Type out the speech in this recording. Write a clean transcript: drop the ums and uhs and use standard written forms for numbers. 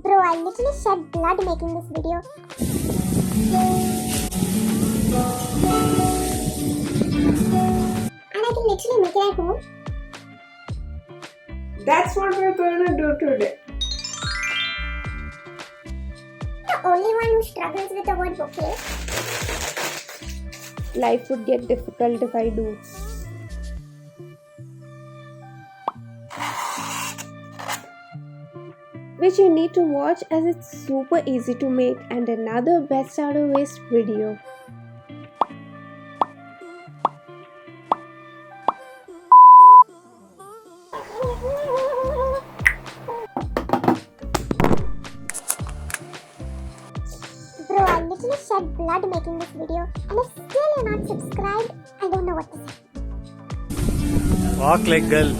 Bro, I literally shed blood making this video. And I can literally make it at home. That's what we're gonna do today. The only one who struggles with the word bouquet. Life would get difficult if I do. Which you need to watch as it's super easy to make and another best out of waste video. Bro, I literally shed blood making this video, and if still you're not subscribed, I don't know what to say. Walk like girl.